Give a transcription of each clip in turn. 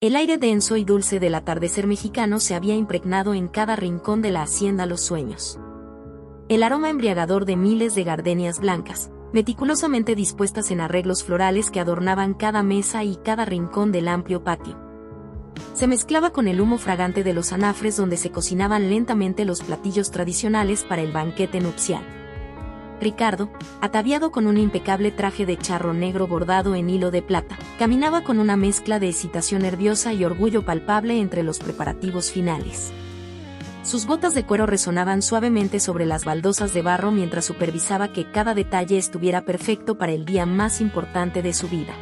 El aire denso y dulce del atardecer mexicano se había impregnado en cada rincón de la hacienda Los Sueños. El aroma embriagador de miles de gardenias blancas, meticulosamente dispuestas en arreglos florales que adornaban cada mesa y cada rincón del amplio patio, se mezclaba con el humo fragante de los anafres donde se cocinaban lentamente los platillos tradicionales para el banquete nupcial. Ricardo, ataviado con un impecable traje de charro negro bordado en hilo de plata, caminaba con una mezcla de excitación nerviosa y orgullo palpable entre los preparativos finales. Sus botas de cuero resonaban suavemente sobre las baldosas de barro mientras supervisaba que cada detalle estuviera perfecto para el día más importante de su vida.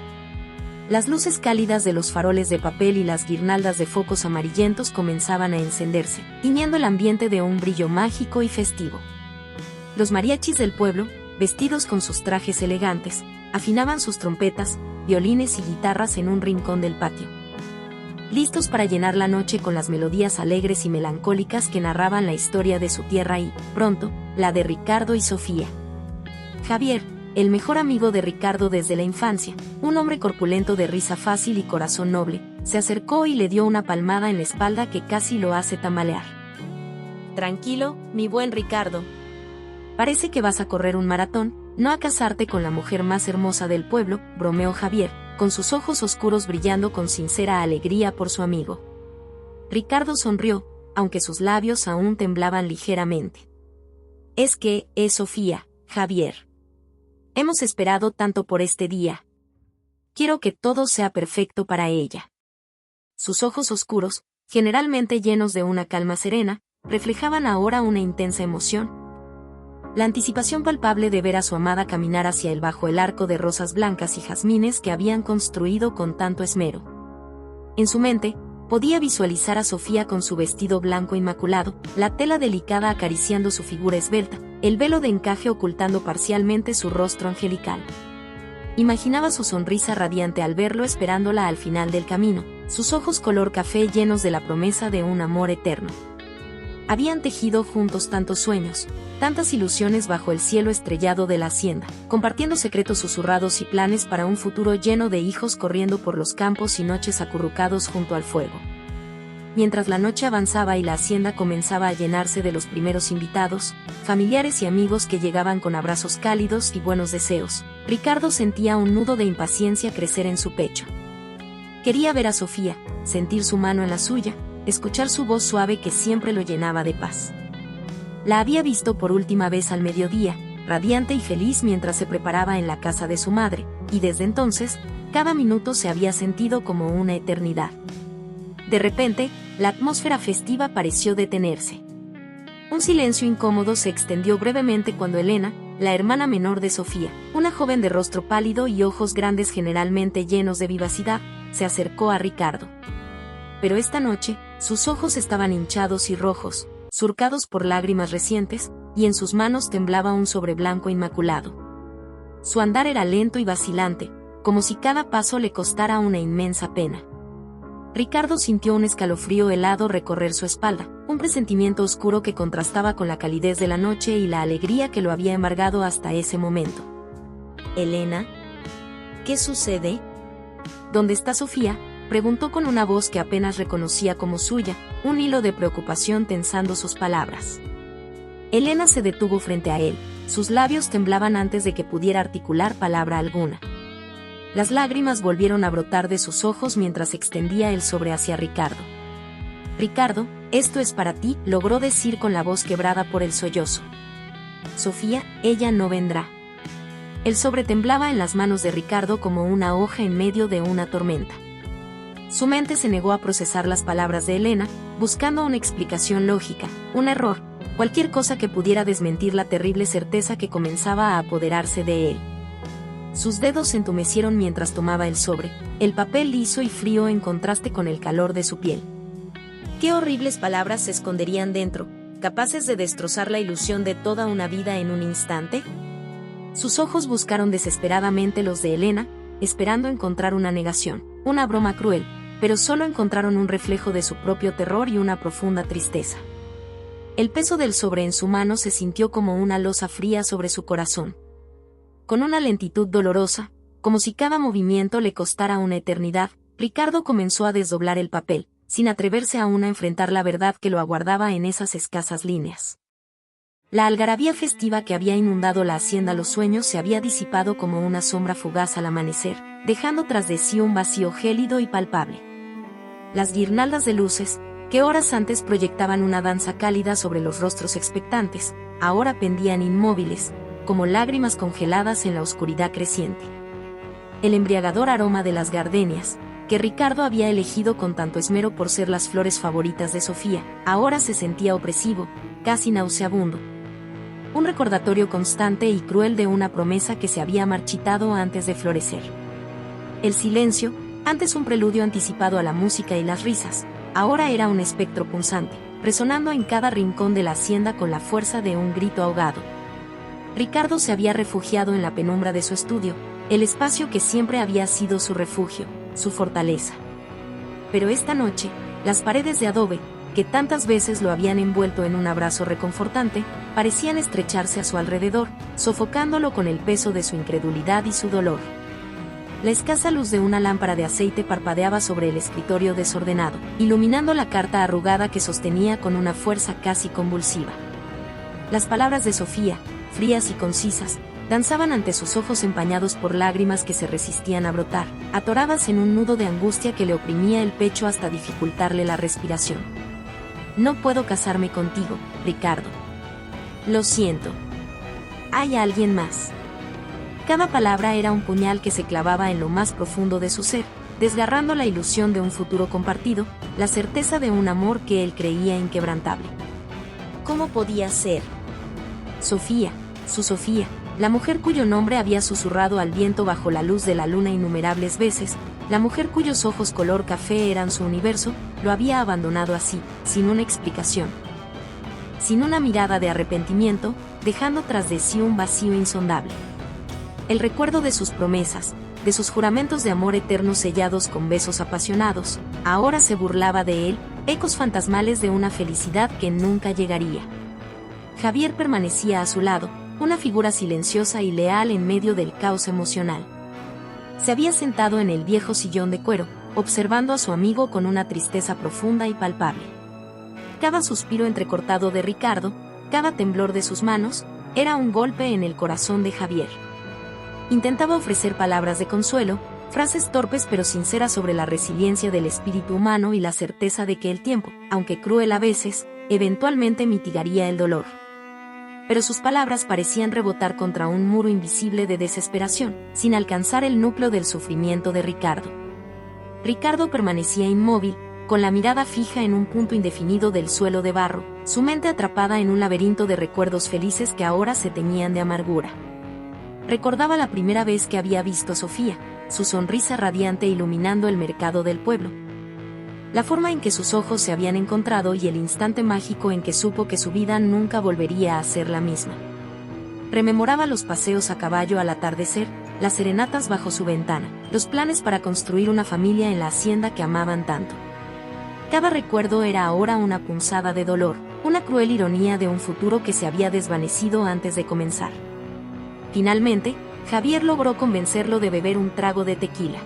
Las luces cálidas de los faroles de papel y las guirnaldas de focos amarillentos comenzaban a encenderse, tiñendo el ambiente de un brillo mágico y festivo. Los mariachis del pueblo, vestidos con sus trajes elegantes, afinaban sus trompetas, violines y guitarras en un rincón del patio, listos para llenar la noche con las melodías alegres y melancólicas que narraban la historia de su tierra y, pronto, la de Ricardo y Sofía. Javier, el mejor amigo de Ricardo desde la infancia, un hombre corpulento de risa fácil y corazón noble, se acercó y le dio una palmada en la espalda que casi lo hace tambalear. «Tranquilo, mi buen Ricardo. Parece que vas a correr un maratón, no a casarte con la mujer más hermosa del pueblo», bromeó Javier, con sus ojos oscuros brillando con sincera alegría por su amigo. Ricardo sonrió, aunque sus labios aún temblaban ligeramente. «Es que, Sofía, Javier. Hemos esperado tanto por este día. Quiero que todo sea perfecto para ella». Sus ojos oscuros, generalmente llenos de una calma serena, reflejaban ahora una intensa emoción. La anticipación palpable de ver a su amada caminar hacia él bajo el arco de rosas blancas y jazmines que habían construido con tanto esmero. En su mente, podía visualizar a Sofía con su vestido blanco inmaculado, la tela delicada acariciando su figura esbelta, el velo de encaje ocultando parcialmente su rostro angelical. Imaginaba su sonrisa radiante al verlo esperándola al final del camino, sus ojos color café llenos de la promesa de un amor eterno. Habían tejido juntos tantos sueños, tantas ilusiones bajo el cielo estrellado de la hacienda, compartiendo secretos susurrados y planes para un futuro lleno de hijos corriendo por los campos y noches acurrucados junto al fuego. Mientras la noche avanzaba y la hacienda comenzaba a llenarse de los primeros invitados, familiares y amigos que llegaban con abrazos cálidos y buenos deseos, Ricardo sentía un nudo de impaciencia crecer en su pecho. Quería ver a Sofía, sentir su mano en la suya, escuchar su voz suave que siempre lo llenaba de paz. La había visto por última vez al mediodía, radiante y feliz mientras se preparaba en la casa de su madre, y desde entonces, cada minuto se había sentido como una eternidad. De repente, la atmósfera festiva pareció detenerse. Un silencio incómodo se extendió brevemente cuando Elena, la hermana menor de Sofía, una joven de rostro pálido y ojos grandes generalmente llenos de vivacidad, se acercó a Ricardo. Pero esta noche, sus ojos estaban hinchados y rojos, surcados por lágrimas recientes, y en sus manos temblaba un sobre blanco inmaculado. Su andar era lento y vacilante, como si cada paso le costara una inmensa pena. Ricardo sintió un escalofrío helado recorrer su espalda, un presentimiento oscuro que contrastaba con la calidez de la noche y la alegría que lo había embargado hasta ese momento. «Elena, ¿qué sucede? ¿Dónde está Sofía?», preguntó con una voz que apenas reconocía como suya, un hilo de preocupación tensando sus palabras. Elena se detuvo frente a él, sus labios temblaban antes de que pudiera articular palabra alguna. Las lágrimas volvieron a brotar de sus ojos mientras extendía el sobre hacia Ricardo. «Ricardo, esto es para ti», logró decir con la voz quebrada por el sollozo. «Sofía, ella no vendrá». El sobre temblaba en las manos de Ricardo como una hoja en medio de una tormenta. Su mente se negó a procesar las palabras de Elena, buscando una explicación lógica, un error, cualquier cosa que pudiera desmentir la terrible certeza que comenzaba a apoderarse de él. Sus dedos se entumecieron mientras tomaba el sobre, el papel liso y frío en contraste con el calor de su piel. ¿Qué horribles palabras se esconderían dentro, capaces de destrozar la ilusión de toda una vida en un instante? Sus ojos buscaron desesperadamente los de Elena, esperando encontrar una negación, una broma cruel, pero solo encontraron un reflejo de su propio terror y una profunda tristeza. El peso del sobre en su mano se sintió como una losa fría sobre su corazón. Con una lentitud dolorosa, como si cada movimiento le costara una eternidad, Ricardo comenzó a desdoblar el papel, sin atreverse aún a enfrentar la verdad que lo aguardaba en esas escasas líneas. La algarabía festiva que había inundado la hacienda Los Sueños se había disipado como una sombra fugaz al amanecer, dejando tras de sí un vacío gélido y palpable. Las guirnaldas de luces, que horas antes proyectaban una danza cálida sobre los rostros expectantes, ahora pendían inmóviles, como lágrimas congeladas en la oscuridad creciente. El embriagador aroma de las gardenias, que Ricardo había elegido con tanto esmero por ser las flores favoritas de Sofía, ahora se sentía opresivo, casi nauseabundo. Un recordatorio constante y cruel de una promesa que se había marchitado antes de florecer. El silencio, antes un preludio anticipado a la música y las risas, ahora era un espectro punzante, resonando en cada rincón de la hacienda con la fuerza de un grito ahogado. Ricardo se había refugiado en la penumbra de su estudio, el espacio que siempre había sido su refugio, su fortaleza. Pero esta noche, las paredes de adobe, que tantas veces lo habían envuelto en un abrazo reconfortante, parecían estrecharse a su alrededor, sofocándolo con el peso de su incredulidad y su dolor. La escasa luz de una lámpara de aceite parpadeaba sobre el escritorio desordenado, iluminando la carta arrugada que sostenía con una fuerza casi convulsiva. Las palabras de Sofía, frías y concisas, danzaban ante sus ojos empañados por lágrimas que se resistían a brotar, atoradas en un nudo de angustia que le oprimía el pecho hasta dificultarle la respiración. No puedo casarme contigo, Ricardo. Lo siento. Hay alguien más. Cada palabra era un puñal que se clavaba en lo más profundo de su ser, desgarrando la ilusión de un futuro compartido, la certeza de un amor que él creía inquebrantable. ¿Cómo podía ser? Sofía, su Sofía, la mujer cuyo nombre había susurrado al viento bajo la luz de la luna innumerables veces, la mujer cuyos ojos color café eran su universo, lo había abandonado así, sin una explicación. Sin una mirada de arrepentimiento, dejando tras de sí un vacío insondable. El recuerdo de sus promesas, de sus juramentos de amor eterno sellados con besos apasionados, ahora se burlaba de él, ecos fantasmales de una felicidad que nunca llegaría. Javier permanecía a su lado, una figura silenciosa y leal en medio del caos emocional. Se había sentado en el viejo sillón de cuero, observando a su amigo con una tristeza profunda y palpable. Cada suspiro entrecortado de Ricardo, cada temblor de sus manos, era un golpe en el corazón de Javier. Intentaba ofrecer palabras de consuelo, frases torpes pero sinceras sobre la resiliencia del espíritu humano y la certeza de que el tiempo, aunque cruel a veces, eventualmente mitigaría el dolor. Pero sus palabras parecían rebotar contra un muro invisible de desesperación, sin alcanzar el núcleo del sufrimiento de Ricardo. Ricardo permanecía inmóvil, con la mirada fija en un punto indefinido del suelo de barro, su mente atrapada en un laberinto de recuerdos felices que ahora se teñían de amargura. Recordaba la primera vez que había visto a Sofía, su sonrisa radiante iluminando el mercado del pueblo. La forma en que sus ojos se habían encontrado y el instante mágico en que supo que su vida nunca volvería a ser la misma. Rememoraba los paseos a caballo al atardecer, las serenatas bajo su ventana, los planes para construir una familia en la hacienda que amaban tanto. Cada recuerdo era ahora una punzada de dolor, una cruel ironía de un futuro que se había desvanecido antes de comenzar. Finalmente, Javier logró convencerlo de beber un trago de tequila.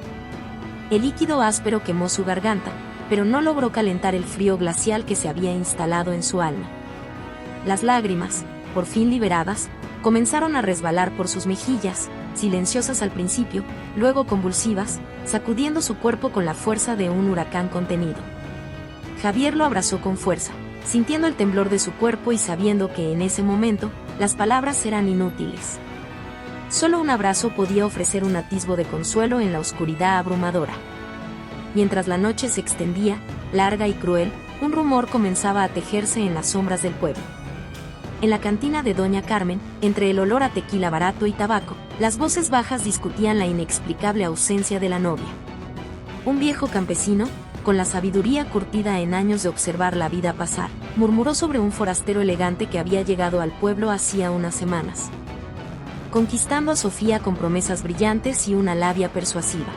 El líquido áspero quemó su garganta, pero no logró calentar el frío glacial que se había instalado en su alma. Las lágrimas, por fin liberadas, comenzaron a resbalar por sus mejillas, silenciosas al principio, luego convulsivas, sacudiendo su cuerpo con la fuerza de un huracán contenido. Javier lo abrazó con fuerza, sintiendo el temblor de su cuerpo y sabiendo que en ese momento, las palabras eran inútiles. Solo un abrazo podía ofrecer un atisbo de consuelo en la oscuridad abrumadora. Mientras la noche se extendía, larga y cruel, un rumor comenzaba a tejerse en las sombras del pueblo. En la cantina de Doña Carmen, entre el olor a tequila barato y tabaco, las voces bajas discutían la inexplicable ausencia de la novia. Un viejo campesino, con la sabiduría curtida en años de observar la vida pasar, murmuró sobre un forastero elegante que había llegado al pueblo hacía unas semanas, conquistando a Sofía con promesas brillantes y una labia persuasiva.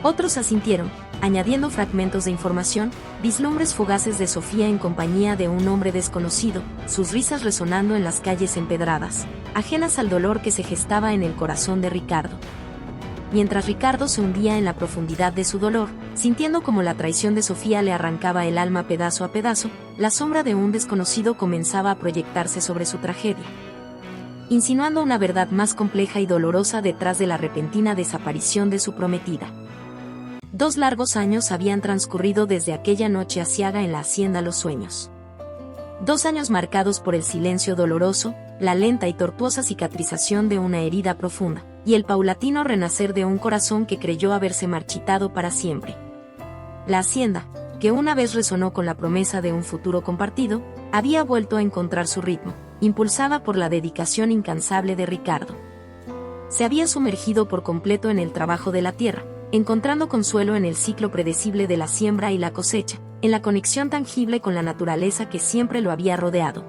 Otros asintieron, añadiendo fragmentos de información, vislumbres fugaces de Sofía en compañía de un hombre desconocido, sus risas resonando en las calles empedradas, ajenas al dolor que se gestaba en el corazón de Ricardo. mientras Ricardo se hundía en la profundidad de su dolor, sintiendo como la traición de Sofía le arrancaba el alma pedazo a pedazo, la sombra de un desconocido comenzaba a proyectarse sobre su tragedia, insinuando una verdad más compleja y dolorosa detrás de la repentina desaparición de su prometida. 2 largos años habían transcurrido desde aquella noche aciaga en la hacienda Los Sueños. 2 años marcados por el silencio doloroso, la lenta y tortuosa cicatrización de una herida profunda, y el paulatino renacer de un corazón que creyó haberse marchitado para siempre. La hacienda, que una vez resonó con la promesa de un futuro compartido, había vuelto a encontrar su ritmo, impulsada por la dedicación incansable de Ricardo. Se había sumergido por completo en el trabajo de la tierra, encontrando consuelo en el ciclo predecible de la siembra y la cosecha, en la conexión tangible con la naturaleza que siempre lo había rodeado.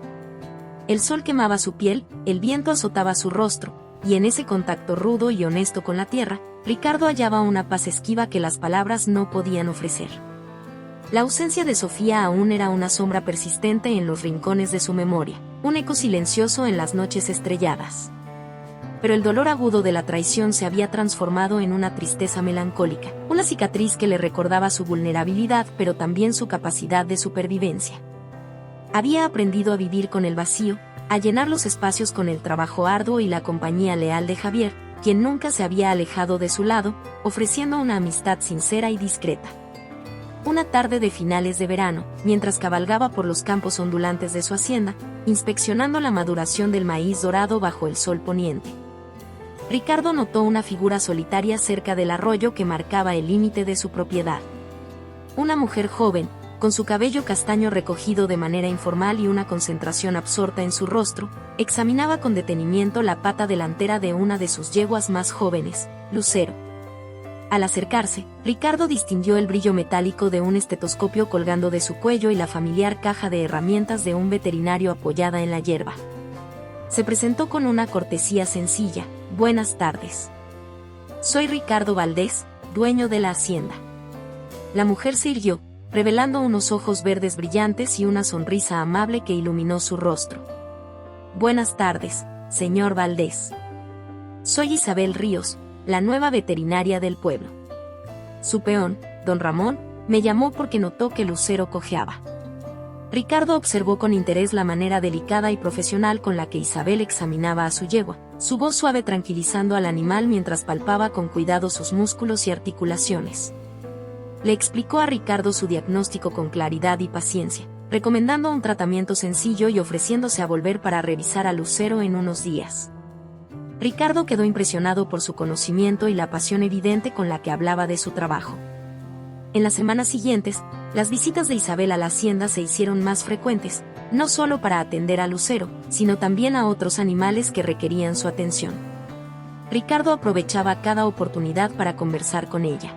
El sol quemaba su piel, el viento azotaba su rostro, y en ese contacto rudo y honesto con la tierra, Ricardo hallaba una paz esquiva que las palabras no podían ofrecer. La ausencia de Sofía aún era una sombra persistente en los rincones de su memoria, un eco silencioso en las noches estrelladas. Pero el dolor agudo de la traición se había transformado en una tristeza melancólica, una cicatriz que le recordaba su vulnerabilidad pero también su capacidad de supervivencia. Había aprendido a vivir con el vacío, a llenar los espacios con el trabajo arduo y la compañía leal de Javier, quien nunca se había alejado de su lado, ofreciendo una amistad sincera y discreta. Una tarde de finales de verano, mientras cabalgaba por los campos ondulantes de su hacienda, inspeccionando la maduración del maíz dorado bajo el sol poniente, Ricardo notó una figura solitaria cerca del arroyo que marcaba el límite de su propiedad. Una mujer joven, con su cabello castaño recogido de manera informal y una concentración absorta en su rostro, examinaba con detenimiento la pata delantera de una de sus yeguas más jóvenes, Lucero. Al acercarse, Ricardo distinguió el brillo metálico de un estetoscopio colgando de su cuello y la familiar caja de herramientas de un veterinario apoyada en la hierba. Se presentó con una cortesía sencilla: «Buenas tardes. Soy Ricardo Valdés, dueño de la hacienda». La mujer se irguió, revelando unos ojos verdes brillantes y una sonrisa amable que iluminó su rostro. «Buenas tardes, señor Valdés. Soy Isabel Ríos, la nueva veterinaria del pueblo. Su peón, don Ramón, me llamó porque notó que Lucero cojeaba». Ricardo observó con interés la manera delicada y profesional con la que Isabel examinaba a su yegua, su voz suave tranquilizando al animal mientras palpaba con cuidado sus músculos y articulaciones. Le explicó a Ricardo su diagnóstico con claridad y paciencia, recomendando un tratamiento sencillo y ofreciéndose a volver para revisar a Lucero en unos días. Ricardo quedó impresionado por su conocimiento y la pasión evidente con la que hablaba de su trabajo. En las semanas siguientes, las visitas de Isabel a la hacienda se hicieron más frecuentes, no solo para atender a Lucero, sino también a otros animales que requerían su atención. Ricardo aprovechaba cada oportunidad para conversar con ella.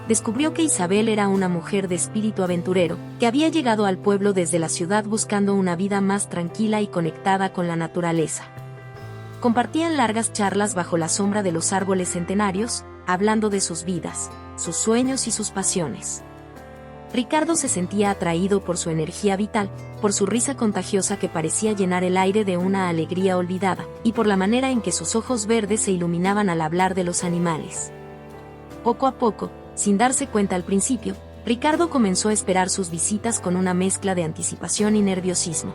Descubrió que Isabel era una mujer de espíritu aventurero, que había llegado al pueblo desde la ciudad buscando una vida más tranquila y conectada con la naturaleza. Compartían largas charlas bajo la sombra de los árboles centenarios, hablando de sus vidas, sus sueños y sus pasiones. Ricardo se sentía atraído por su energía vital, por su risa contagiosa que parecía llenar el aire de una alegría olvidada, y por la manera en que sus ojos verdes se iluminaban al hablar de los animales. Poco a poco, sin darse cuenta al principio, Ricardo comenzó a esperar sus visitas con una mezcla de anticipación y nerviosismo.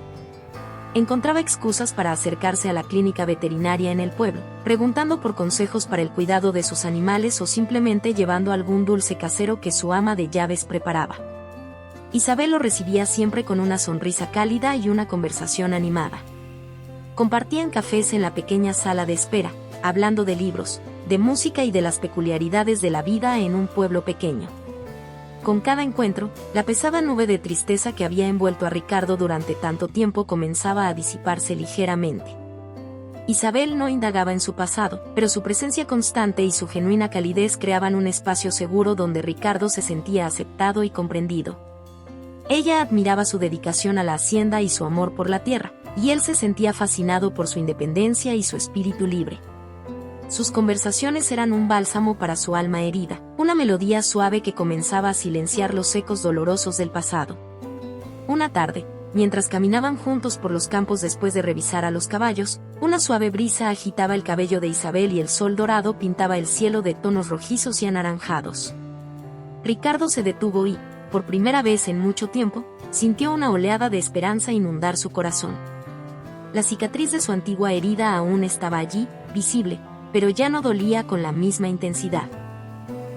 Encontraba excusas para acercarse a la clínica veterinaria en el pueblo, preguntando por consejos para el cuidado de sus animales o simplemente llevando algún dulce casero que su ama de llaves preparaba. Isabel lo recibía siempre con una sonrisa cálida y una conversación animada. Compartían cafés en la pequeña sala de espera, hablando de libros, de música y de las peculiaridades de la vida en un pueblo pequeño. Con cada encuentro, la pesada nube de tristeza que había envuelto a Ricardo durante tanto tiempo comenzaba a disiparse ligeramente. Isabel no indagaba en su pasado, pero su presencia constante y su genuina calidez creaban un espacio seguro donde Ricardo se sentía aceptado y comprendido. Ella admiraba su dedicación a la hacienda y su amor por la tierra, y él se sentía fascinado por su independencia y su espíritu libre. Sus conversaciones eran un bálsamo para su alma herida, una melodía suave que comenzaba a silenciar los ecos dolorosos del pasado. Una tarde, mientras caminaban juntos por los campos después de revisar a los caballos, una suave brisa agitaba el cabello de Isabel y el sol dorado pintaba el cielo de tonos rojizos y anaranjados. Ricardo se detuvo y, por primera vez en mucho tiempo, sintió una oleada de esperanza inundar su corazón. La cicatriz de su antigua herida aún estaba allí, visible, pero ya no dolía con la misma intensidad.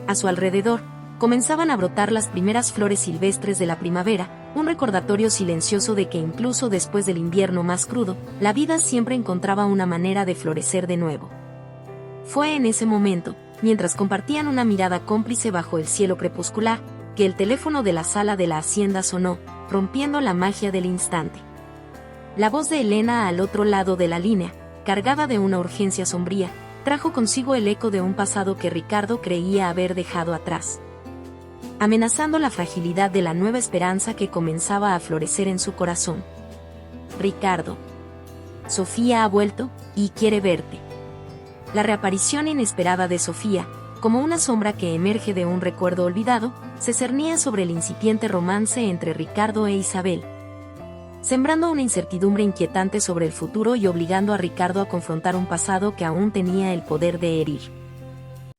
A su alrededor, comenzaban a brotar las primeras flores silvestres de la primavera, un recordatorio silencioso de que incluso después del invierno más crudo, la vida siempre encontraba una manera de florecer de nuevo. Fue en ese momento, mientras compartían una mirada cómplice bajo el cielo crepuscular, que el teléfono de la sala de la hacienda sonó, rompiendo la magia del instante. La voz de Elena al otro lado de la línea, cargada de una urgencia sombría, trajo consigo el eco de un pasado que Ricardo creía haber dejado atrás, amenazando la fragilidad de la nueva esperanza que comenzaba a florecer en su corazón. Ricardo. Sofía ha vuelto, y quiere verte. La reaparición inesperada de Sofía, como una sombra que emerge de un recuerdo olvidado, se cernía sobre el incipiente romance entre Ricardo e Isabel, sembrando una incertidumbre inquietante sobre el futuro y obligando a Ricardo a confrontar un pasado que aún tenía el poder de herir.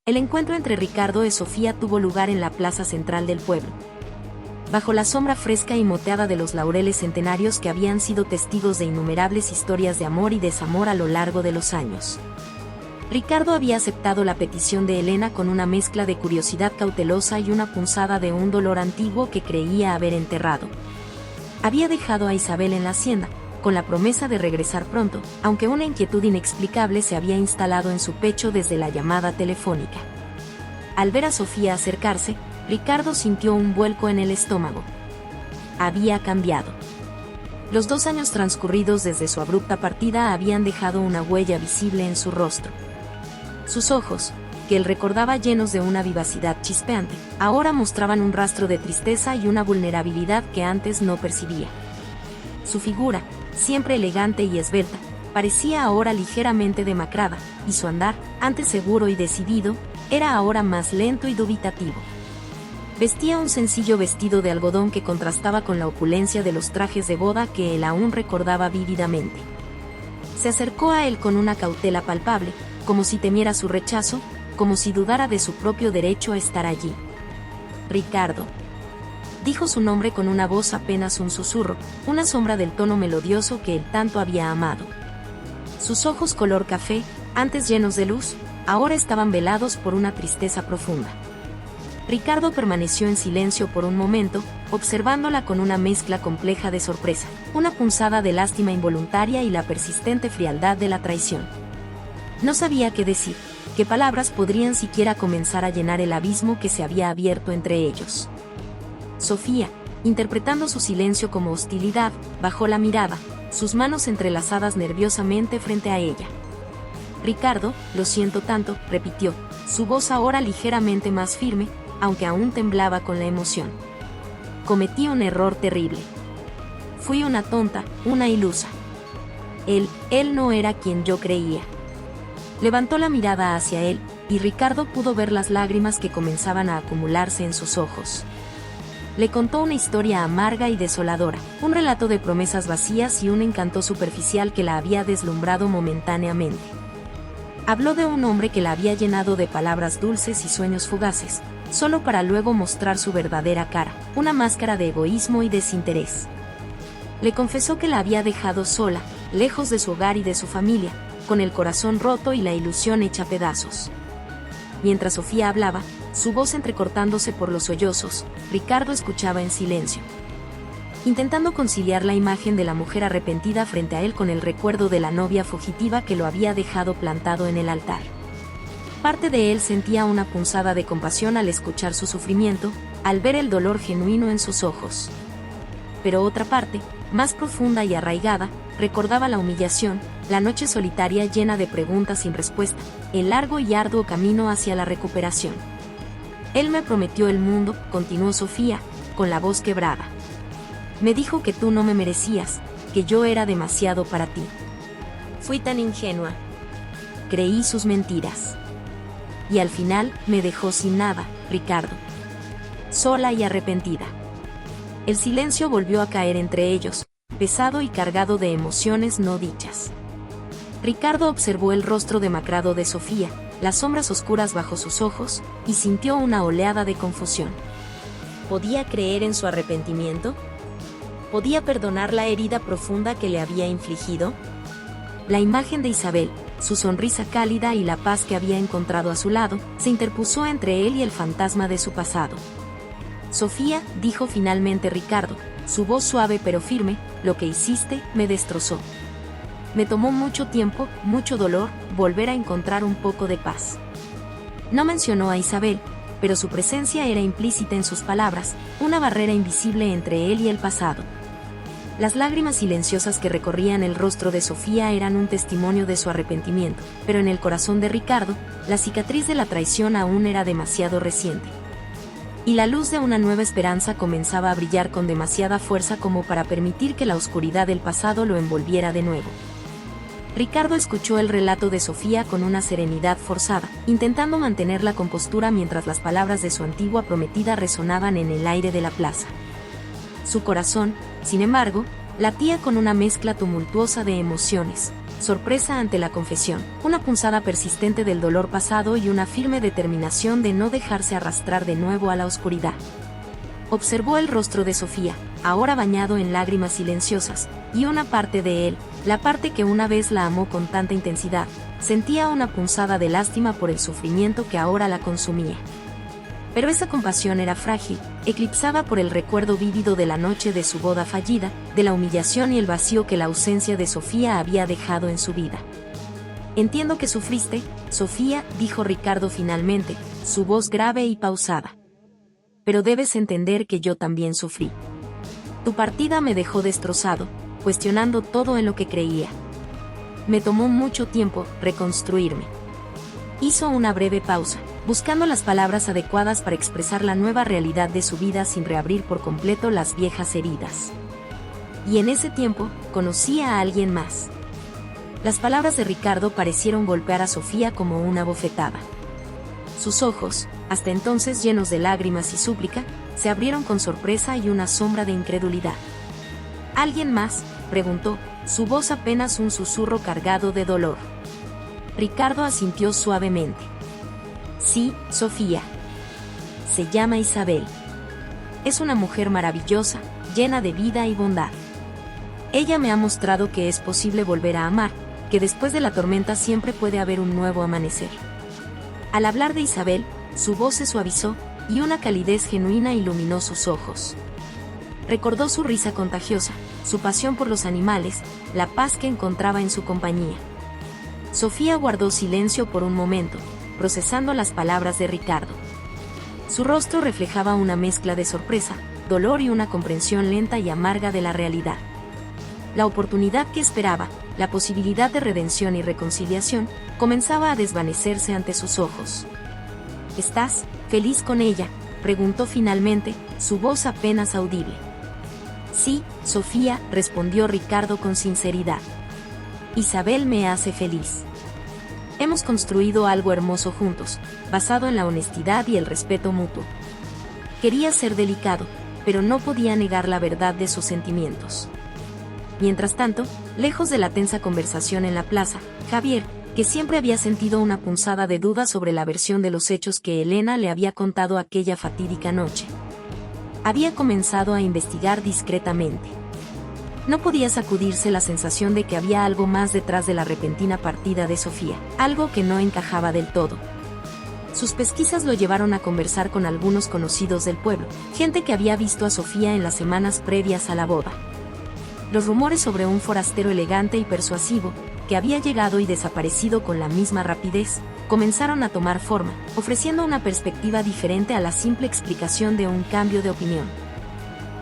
El encuentro entre Ricardo y Sofía tuvo lugar en la plaza central del pueblo, bajo la sombra fresca y moteada de los laureles centenarios que habían sido testigos de innumerables historias de amor y desamor a lo largo de los años. Ricardo había aceptado la petición de Elena con una mezcla de curiosidad cautelosa y una punzada de un dolor antiguo que creía haber enterrado. Había dejado a Isabel en la hacienda, con la promesa de regresar pronto, aunque una inquietud inexplicable se había instalado en su pecho desde la llamada telefónica. Al ver a Sofía acercarse, Ricardo sintió un vuelco en el estómago. Había cambiado. Los 2 años transcurridos desde su abrupta partida habían dejado una huella visible en su rostro. Sus ojos, que él recordaba llenos de una vivacidad chispeante, ahora mostraban un rastro de tristeza y una vulnerabilidad que antes no percibía. Su figura, siempre elegante y esbelta, parecía ahora ligeramente demacrada, y su andar, antes seguro y decidido, era ahora más lento y dubitativo. Vestía un sencillo vestido de algodón que contrastaba con la opulencia de los trajes de boda que él aún recordaba vívidamente. Se acercó a él con una cautela palpable, como si temiera su rechazo, como si dudara de su propio derecho a estar allí. Ricardo. Dijo su nombre con una voz apenas un susurro, una sombra del tono melodioso que él tanto había amado. Sus ojos color café, antes llenos de luz, ahora estaban velados por una tristeza profunda. Ricardo permaneció en silencio por un momento, observándola con una mezcla compleja de sorpresa, una punzada de lástima involuntaria y la persistente frialdad de la traición. No sabía qué decir, qué palabras podrían siquiera comenzar a llenar el abismo que se había abierto entre ellos. Sofía, interpretando su silencio como hostilidad, bajó la mirada, sus manos entrelazadas nerviosamente frente a ella. Ricardo, lo siento tanto, repitió, su voz ahora ligeramente más firme, aunque aún temblaba con la emoción. Cometí un error terrible. Fui una tonta, una ilusa. Él no era quien yo creía. Levantó la mirada hacia él, y Ricardo pudo ver las lágrimas que comenzaban a acumularse en sus ojos. Le contó una historia amarga y desoladora, un relato de promesas vacías y un encanto superficial que la había deslumbrado momentáneamente. Habló de un hombre que la había llenado de palabras dulces y sueños fugaces, solo para luego mostrar su verdadera cara, una máscara de egoísmo y desinterés. Le confesó que la había dejado sola, lejos de su hogar y de su familia, con el corazón roto y la ilusión hecha pedazos. Mientras Sofía hablaba, su voz entrecortándose por los sollozos, Ricardo escuchaba en silencio, intentando conciliar la imagen de la mujer arrepentida frente a él con el recuerdo de la novia fugitiva que lo había dejado plantado en el altar. Parte de él sentía una punzada de compasión al escuchar su sufrimiento, al ver el dolor genuino en sus ojos. Pero otra parte, más profunda y arraigada, recordaba la humillación, la noche solitaria llena de preguntas sin respuesta, el largo y arduo camino hacia la recuperación. Él me prometió el mundo, continuó Sofía, con la voz quebrada. Me dijo que tú no me merecías, que yo era demasiado para ti. Fui tan ingenua. Creí sus mentiras. Y al final, me dejó sin nada, Ricardo. Sola y arrepentida. El silencio volvió a caer entre ellos, pesado y cargado de emociones no dichas. Ricardo observó el rostro demacrado de Sofía, las sombras oscuras bajo sus ojos, y sintió una oleada de confusión. ¿Podía creer en su arrepentimiento? ¿Podía perdonar la herida profunda que le había infligido? La imagen de Isabel, su sonrisa cálida y la paz que había encontrado a su lado, se interpuso entre él y el fantasma de su pasado. Sofía, dijo finalmente Ricardo, su voz suave pero firme, lo que hiciste me destrozó. Me tomó mucho tiempo, mucho dolor, volver a encontrar un poco de paz. No mencionó a Isabel, pero su presencia era implícita en sus palabras, una barrera invisible entre él y el pasado. Las lágrimas silenciosas que recorrían el rostro de Sofía eran un testimonio de su arrepentimiento, pero en el corazón de Ricardo, la cicatriz de la traición aún era demasiado reciente. Y la luz de una nueva esperanza comenzaba a brillar con demasiada fuerza como para permitir que la oscuridad del pasado lo envolviera de nuevo. Ricardo escuchó el relato de Sofía con una serenidad forzada, intentando mantener la compostura mientras las palabras de su antigua prometida resonaban en el aire de la plaza. Su corazón, sin embargo, latía con una mezcla tumultuosa de emociones, sorpresa ante la confesión, una punzada persistente del dolor pasado y una firme determinación de no dejarse arrastrar de nuevo a la oscuridad. Observó el rostro de Sofía, ahora bañado en lágrimas silenciosas, y una parte de él, la parte que una vez la amó con tanta intensidad, sentía una punzada de lástima por el sufrimiento que ahora la consumía. Pero esa compasión era frágil, eclipsada por el recuerdo vívido de la noche de su boda fallida, de la humillación y el vacío que la ausencia de Sofía había dejado en su vida. Entiendo que sufriste, Sofía, dijo Ricardo finalmente, su voz grave y pausada. Pero debes entender que yo también sufrí. Tu partida me dejó destrozado, cuestionando todo en lo que creía. Me tomó mucho tiempo reconstruirme. Hizo una breve pausa, buscando las palabras adecuadas para expresar la nueva realidad de su vida sin reabrir por completo las viejas heridas. Y en ese tiempo, conocí a alguien más. Las palabras de Ricardo parecieron golpear a Sofía como una bofetada. Sus ojos, hasta entonces llenos de lágrimas y súplica, se abrieron con sorpresa y una sombra de incredulidad. ¿Alguien más?, preguntó, su voz apenas un susurro cargado de dolor. Ricardo asintió suavemente. Sí, Sofía. Se llama Isabel. Es una mujer maravillosa, llena de vida y bondad. Ella me ha mostrado que es posible volver a amar, que después de la tormenta siempre puede haber un nuevo amanecer. Al hablar de Isabel, su voz se suavizó, y una calidez genuina iluminó sus ojos. Recordó su risa contagiosa, su pasión por los animales, la paz que encontraba en su compañía. Sofía guardó silencio por un momento, procesando las palabras de Ricardo. Su rostro reflejaba una mezcla de sorpresa, dolor y una comprensión lenta y amarga de la realidad. La oportunidad que esperaba, la posibilidad de redención y reconciliación, comenzaba a desvanecerse ante sus ojos. ¿Estás feliz con ella?, preguntó finalmente, su voz apenas audible. Sí, Sofía, respondió Ricardo con sinceridad. Isabel me hace feliz. Hemos construido algo hermoso juntos, basado en la honestidad y el respeto mutuo. Quería ser delicado, pero no podía negar la verdad de sus sentimientos. Mientras tanto, lejos de la tensa conversación en la plaza, Javier, que siempre había sentido una punzada de duda sobre la versión de los hechos que Elena le había contado aquella fatídica noche, había comenzado a investigar discretamente. No podía sacudirse la sensación de que había algo más detrás de la repentina partida de Sofía, algo que no encajaba del todo. Sus pesquisas lo llevaron a conversar con algunos conocidos del pueblo, gente que había visto a Sofía en las semanas previas a la boda. Los rumores sobre un forastero elegante y persuasivo, que había llegado y desaparecido con la misma rapidez, comenzaron a tomar forma, ofreciendo una perspectiva diferente a la simple explicación de un cambio de opinión.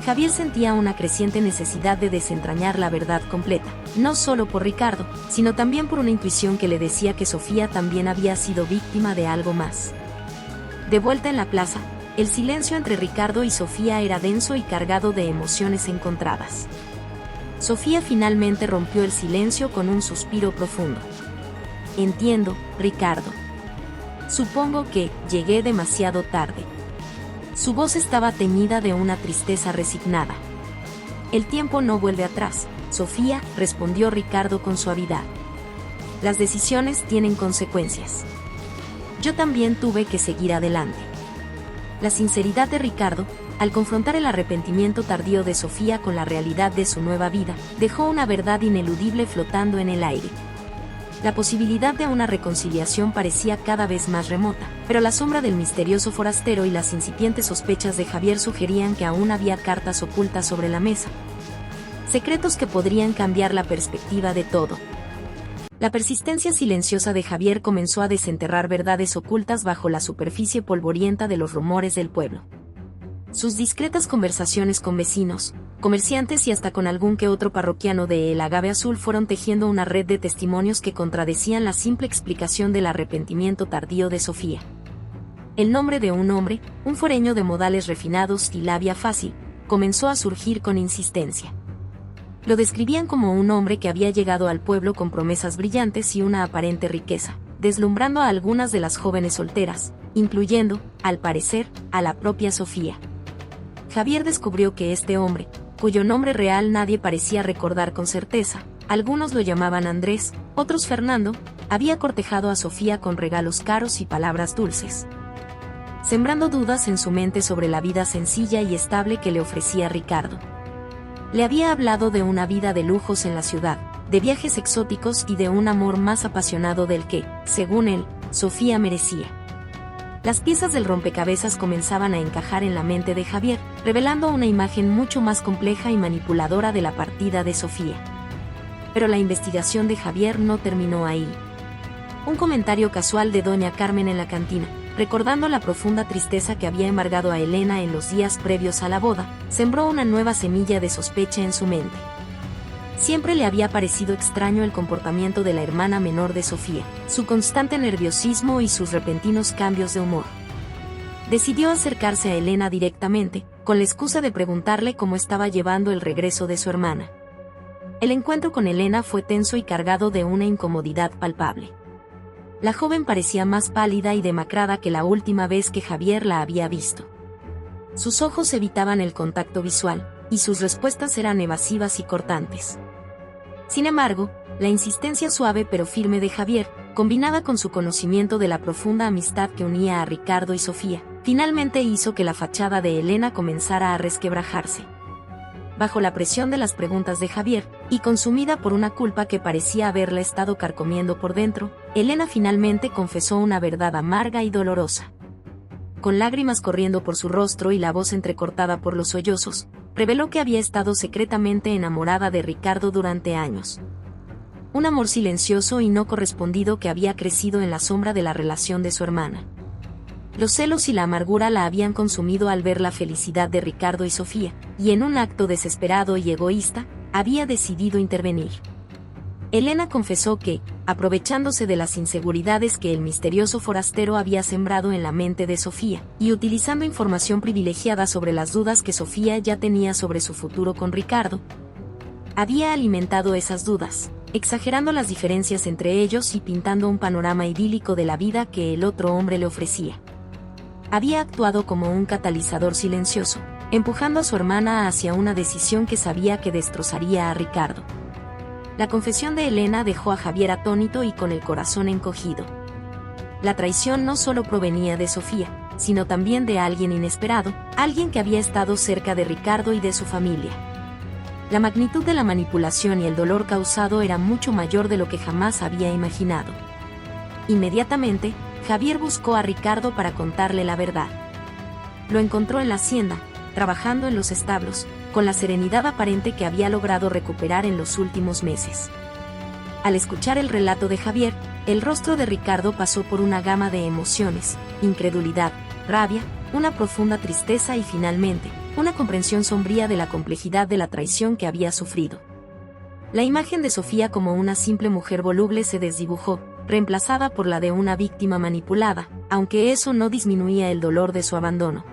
Javier sentía una creciente necesidad de desentrañar la verdad completa, no solo por Ricardo, sino también por una intuición que le decía que Sofía también había sido víctima de algo más. De vuelta en la plaza, el silencio entre Ricardo y Sofía era denso y cargado de emociones encontradas. Sofía finalmente rompió el silencio con un suspiro profundo. Entiendo, Ricardo. Supongo que llegué demasiado tarde. Su voz estaba teñida de una tristeza resignada. El tiempo no vuelve atrás, Sofía, respondió Ricardo con suavidad. Las decisiones tienen consecuencias. Yo también tuve que seguir adelante. La sinceridad de Ricardo, al confrontar el arrepentimiento tardío de Sofía con la realidad de su nueva vida, dejó una verdad ineludible flotando en el aire. La posibilidad de una reconciliación parecía cada vez más remota, pero la sombra del misterioso forastero y las incipientes sospechas de Javier sugerían que aún había cartas ocultas sobre la mesa. Secretos que podrían cambiar la perspectiva de todo. La persistencia silenciosa de Javier comenzó a desenterrar verdades ocultas bajo la superficie polvorienta de los rumores del pueblo. Sus discretas conversaciones con vecinos, comerciantes y hasta con algún que otro parroquiano de El Agave Azul fueron tejiendo una red de testimonios que contradecían la simple explicación del arrepentimiento tardío de Sofía. El nombre de un hombre, un foreño de modales refinados y labia fácil, comenzó a surgir con insistencia. Lo describían como un hombre que había llegado al pueblo con promesas brillantes y una aparente riqueza, deslumbrando a algunas de las jóvenes solteras, incluyendo, al parecer, a la propia Sofía. Javier descubrió que este hombre, cuyo nombre real nadie parecía recordar con certeza, algunos lo llamaban Andrés, otros Fernando, había cortejado a Sofía con regalos caros y palabras dulces, sembrando dudas en su mente sobre la vida sencilla y estable que le ofrecía Ricardo. Le había hablado de una vida de lujos en la ciudad, de viajes exóticos y de un amor más apasionado del que, según él, Sofía merecía. Las piezas del rompecabezas comenzaban a encajar en la mente de Javier, revelando una imagen mucho más compleja y manipuladora de la partida de Sofía. Pero la investigación de Javier no terminó ahí. Un comentario casual de doña Carmen en la cantina, recordando la profunda tristeza que había embargado a Elena en los días previos a la boda, sembró una nueva semilla de sospecha en su mente. Siempre le había parecido extraño el comportamiento de la hermana menor de Sofía, su constante nerviosismo y sus repentinos cambios de humor. Decidió acercarse a Elena directamente, con la excusa de preguntarle cómo estaba llevando el regreso de su hermana. El encuentro con Elena fue tenso y cargado de una incomodidad palpable. La joven parecía más pálida y demacrada que la última vez que Javier la había visto. Sus ojos evitaban el contacto visual, y sus respuestas eran evasivas y cortantes. Sin embargo, la insistencia suave pero firme de Javier, combinada con su conocimiento de la profunda amistad que unía a Ricardo y Sofía, finalmente hizo que la fachada de Elena comenzara a resquebrajarse. Bajo la presión de las preguntas de Javier, y consumida por una culpa que parecía haberla estado carcomiendo por dentro, Elena finalmente confesó una verdad amarga y dolorosa. Con lágrimas corriendo por su rostro y la voz entrecortada por los sollozos, reveló que había estado secretamente enamorada de Ricardo durante años. Un amor silencioso y no correspondido que había crecido en la sombra de la relación de su hermana. Los celos y la amargura la habían consumido al ver la felicidad de Ricardo y Sofía, y en un acto desesperado y egoísta, había decidido intervenir. Elena confesó que, aprovechándose de las inseguridades que el misterioso forastero había sembrado en la mente de Sofía, y utilizando información privilegiada sobre las dudas que Sofía ya tenía sobre su futuro con Ricardo, había alimentado esas dudas, exagerando las diferencias entre ellos y pintando un panorama idílico de la vida que el otro hombre le ofrecía. Había actuado como un catalizador silencioso, empujando a su hermana hacia una decisión que sabía que destrozaría a Ricardo. La confesión de Elena dejó a Javier atónito y con el corazón encogido. La traición no solo provenía de Sofía, sino también de alguien inesperado, alguien que había estado cerca de Ricardo y de su familia. La magnitud de la manipulación y el dolor causado era mucho mayor de lo que jamás había imaginado. Inmediatamente, Javier buscó a Ricardo para contarle la verdad. Lo encontró en la hacienda, trabajando en los establos, con la serenidad aparente que había logrado recuperar en los últimos meses. Al escuchar el relato de Javier, el rostro de Ricardo pasó por una gama de emociones: incredulidad, rabia, una profunda tristeza y finalmente, una comprensión sombría de la complejidad de la traición que había sufrido. La imagen de Sofía como una simple mujer voluble se desdibujó, reemplazada por la de una víctima manipulada, aunque eso no disminuía el dolor de su abandono.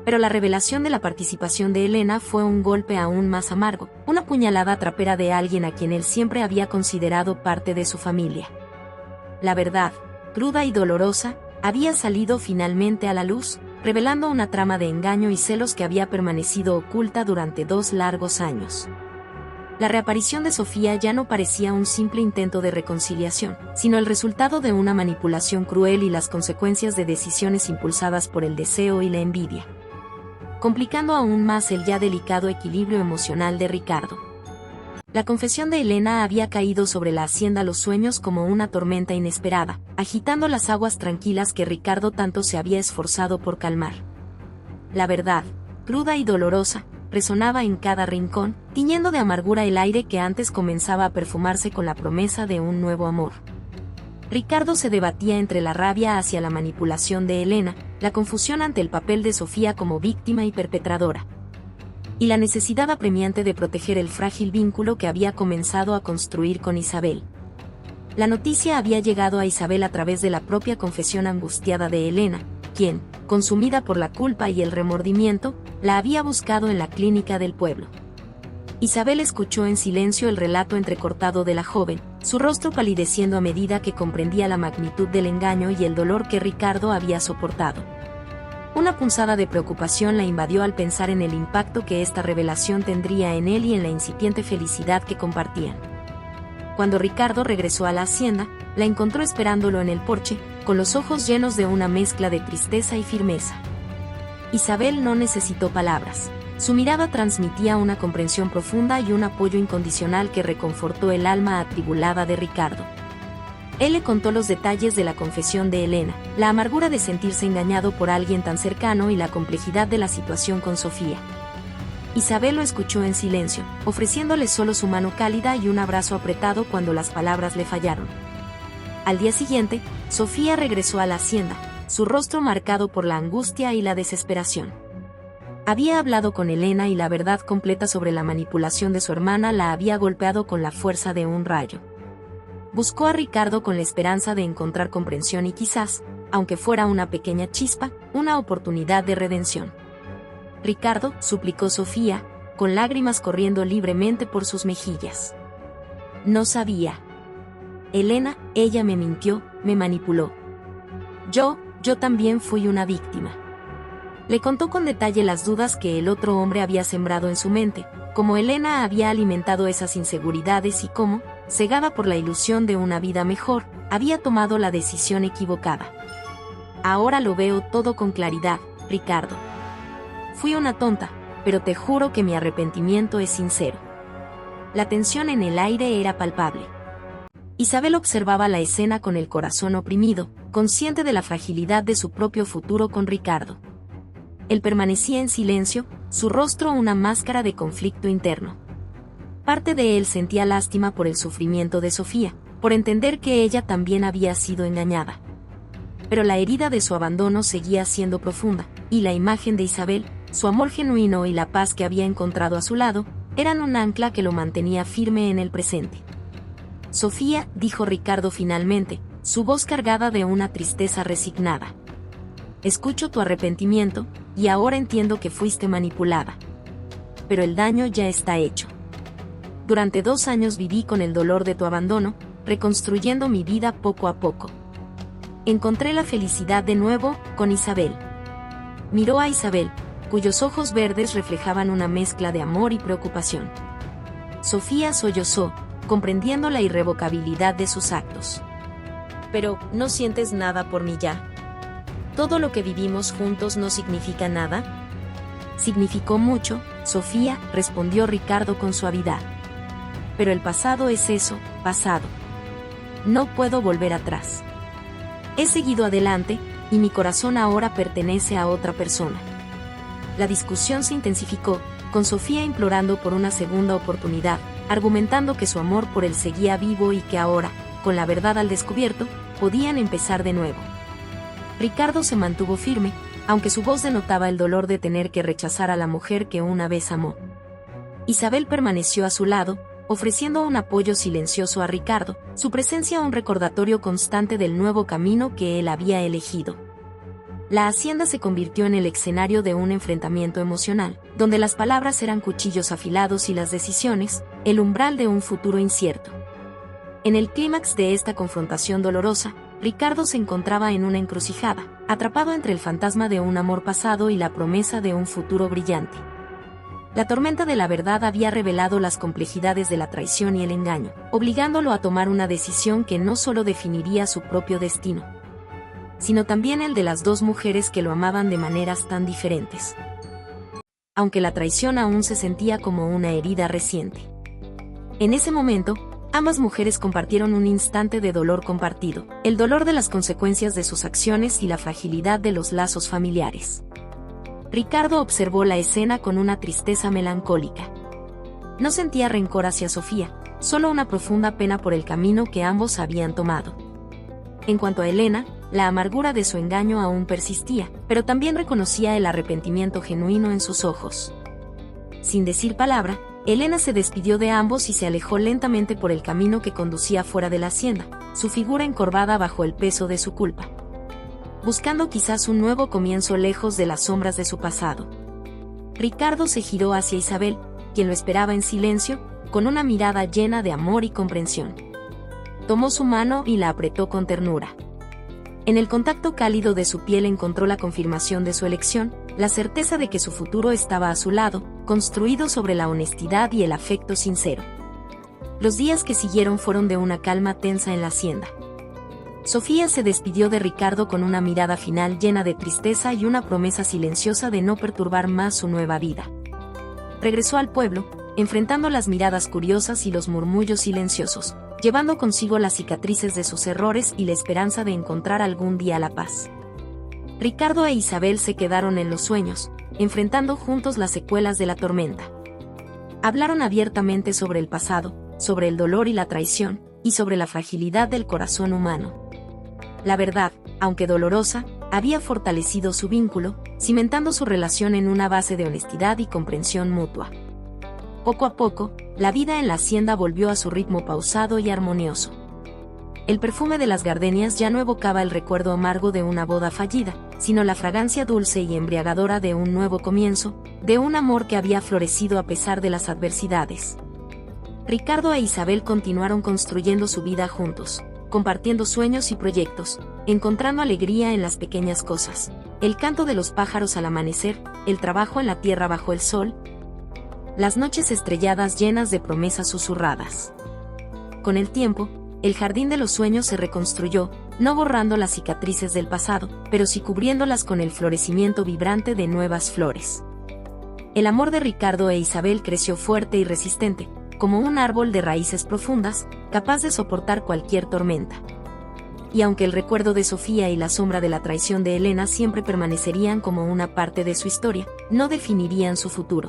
Pero la revelación de la participación de Elena fue un golpe aún más amargo, una puñalada trapera de alguien a quien él siempre había considerado parte de su familia. La verdad, cruda y dolorosa, había salido finalmente a la luz, revelando una trama de engaño y celos que había permanecido oculta durante 2 largos años. La reaparición de Sofía ya no parecía un simple intento de reconciliación, sino el resultado de una manipulación cruel y las consecuencias de decisiones impulsadas por el deseo y la envidia, complicando aún más el ya delicado equilibrio emocional de Ricardo. La confesión de Elena había caído sobre la hacienda Los Sueños como una tormenta inesperada, agitando las aguas tranquilas que Ricardo tanto se había esforzado por calmar. La verdad, cruda y dolorosa, resonaba en cada rincón, tiñendo de amargura el aire que antes comenzaba a perfumarse con la promesa de un nuevo amor. Ricardo se debatía entre la rabia hacia la manipulación de Elena, la confusión ante el papel de Sofía como víctima y perpetradora, y la necesidad apremiante de proteger el frágil vínculo que había comenzado a construir con Isabel. La noticia había llegado a Isabel a través de la propia confesión angustiada de Elena, quien, consumida por la culpa y el remordimiento, la había buscado en la clínica del pueblo. Isabel escuchó en silencio el relato entrecortado de la joven, su rostro palideciendo a medida que comprendía la magnitud del engaño y el dolor que Ricardo había soportado. Una punzada de preocupación la invadió al pensar en el impacto que esta revelación tendría en él y en la incipiente felicidad que compartían. Cuando Ricardo regresó a la hacienda, la encontró esperándolo en el porche, con los ojos llenos de una mezcla de tristeza y firmeza. Isabel no necesitó palabras. Su mirada transmitía una comprensión profunda y un apoyo incondicional que reconfortó el alma atribulada de Ricardo. Él le contó los detalles de la confesión de Elena, la amargura de sentirse engañado por alguien tan cercano y la complejidad de la situación con Sofía. Isabel lo escuchó en silencio, ofreciéndole solo su mano cálida y un abrazo apretado cuando las palabras le fallaron. Al día siguiente, Sofía regresó a la hacienda, su rostro marcado por la angustia y la desesperación. Había hablado con Elena y la verdad completa sobre la manipulación de su hermana la había golpeado con la fuerza de un rayo. Buscó a Ricardo con la esperanza de encontrar comprensión y quizás, aunque fuera una pequeña chispa, una oportunidad de redención. Ricardo, suplicó Sofía, con lágrimas corriendo libremente por sus mejillas. No sabía. Elena, ella me mintió, me manipuló. Yo también fui una víctima. Le contó con detalle las dudas que el otro hombre había sembrado en su mente, cómo Elena había alimentado esas inseguridades y cómo, cegada por la ilusión de una vida mejor, había tomado la decisión equivocada. Ahora lo veo todo con claridad, Ricardo. Fui una tonta, pero te juro que mi arrepentimiento es sincero. La tensión en el aire era palpable. Isabel observaba la escena con el corazón oprimido, consciente de la fragilidad de su propio futuro con Ricardo. Él permanecía en silencio, su rostro una máscara de conflicto interno. Parte de él sentía lástima por el sufrimiento de Sofía, por entender que ella también había sido engañada. Pero la herida de su abandono seguía siendo profunda, y la imagen de Isabel, su amor genuino y la paz que había encontrado a su lado, eran un ancla que lo mantenía firme en el presente. Sofía, dijo Ricardo finalmente, su voz cargada de una tristeza resignada. Escucho tu arrepentimiento, y ahora entiendo que fuiste manipulada. Pero el daño ya está hecho. Durante 2 años viví con el dolor de tu abandono, reconstruyendo mi vida poco a poco. Encontré la felicidad de nuevo, con Isabel. Miró a Isabel, cuyos ojos verdes reflejaban una mezcla de amor y preocupación. Sofía sollozó, comprendiendo la irrevocabilidad de sus actos. Pero, ¿no sientes nada por mí ya? ¿Todo lo que vivimos juntos no significa nada? Significó mucho, Sofía, respondió Ricardo con suavidad. Pero el pasado es eso, pasado. No puedo volver atrás. He seguido adelante, y mi corazón ahora pertenece a otra persona. La discusión se intensificó, con Sofía implorando por una segunda oportunidad, argumentando que su amor por él seguía vivo y que ahora, con la verdad al descubierto, podían empezar de nuevo. Ricardo se mantuvo firme, aunque su voz denotaba el dolor de tener que rechazar a la mujer que una vez amó. Isabel permaneció a su lado, ofreciendo un apoyo silencioso a Ricardo, su presencia un recordatorio constante del nuevo camino que él había elegido. La hacienda se convirtió en el escenario de un enfrentamiento emocional, donde las palabras eran cuchillos afilados y las decisiones, el umbral de un futuro incierto. En el clímax de esta confrontación dolorosa, Ricardo se encontraba en una encrucijada, atrapado entre el fantasma de un amor pasado y la promesa de un futuro brillante. La tormenta de la verdad había revelado las complejidades de la traición y el engaño, obligándolo a tomar una decisión que no solo definiría su propio destino, sino también el de las dos mujeres que lo amaban de maneras tan diferentes. Aunque la traición aún se sentía como una herida reciente. En ese momento, ambas mujeres compartieron un instante de dolor compartido, el dolor de las consecuencias de sus acciones y la fragilidad de los lazos familiares. Ricardo observó la escena con una tristeza melancólica. No sentía rencor hacia Sofía, solo una profunda pena por el camino que ambos habían tomado. En cuanto a Elena, la amargura de su engaño aún persistía, pero también reconocía el arrepentimiento genuino en sus ojos. Sin decir palabra, Elena se despidió de ambos y se alejó lentamente por el camino que conducía fuera de la hacienda, su figura encorvada bajo el peso de su culpa, buscando quizás un nuevo comienzo lejos de las sombras de su pasado. Ricardo se giró hacia Isabel, quien lo esperaba en silencio, con una mirada llena de amor y comprensión. Tomó su mano y la apretó con ternura. En el contacto cálido de su piel encontró la confirmación de su elección, la certeza de que su futuro estaba a su lado, construido sobre la honestidad y el afecto sincero. Los días que siguieron fueron de una calma tensa en la hacienda. Sofía se despidió de Ricardo con una mirada final llena de tristeza y una promesa silenciosa de no perturbar más su nueva vida. Regresó al pueblo, enfrentando las miradas curiosas y los murmullos silenciosos, llevando consigo las cicatrices de sus errores y la esperanza de encontrar algún día la paz. Ricardo e Isabel se quedaron en los sueños, enfrentando juntos las secuelas de la tormenta. Hablaron abiertamente sobre el pasado, sobre el dolor y la traición, y sobre la fragilidad del corazón humano. La verdad, aunque dolorosa, había fortalecido su vínculo, cimentando su relación en una base de honestidad y comprensión mutua. Poco a poco, la vida en la hacienda volvió a su ritmo pausado y armonioso. El perfume de las gardenias ya no evocaba el recuerdo amargo de una boda fallida, sino la fragancia dulce y embriagadora de un nuevo comienzo, de un amor que había florecido a pesar de las adversidades. Ricardo e Isabel continuaron construyendo su vida juntos, compartiendo sueños y proyectos, encontrando alegría en las pequeñas cosas, el canto de los pájaros al amanecer, el trabajo en la tierra bajo el sol, las noches estrelladas llenas de promesas susurradas. Con el tiempo, el jardín de los sueños se reconstruyó, no borrando las cicatrices del pasado, pero sí cubriéndolas con el florecimiento vibrante de nuevas flores. El amor de Ricardo e Isabel creció fuerte y resistente, como un árbol de raíces profundas, capaz de soportar cualquier tormenta. Y aunque el recuerdo de Sofía y la sombra de la traición de Elena siempre permanecerían como una parte de su historia, no definirían su futuro.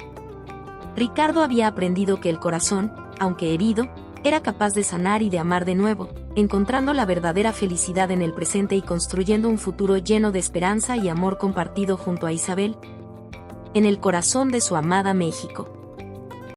Ricardo había aprendido que el corazón, aunque herido, era capaz de sanar y de amar de nuevo, encontrando la verdadera felicidad en el presente y construyendo un futuro lleno de esperanza y amor compartido junto a Isabel, en el corazón de su amada México.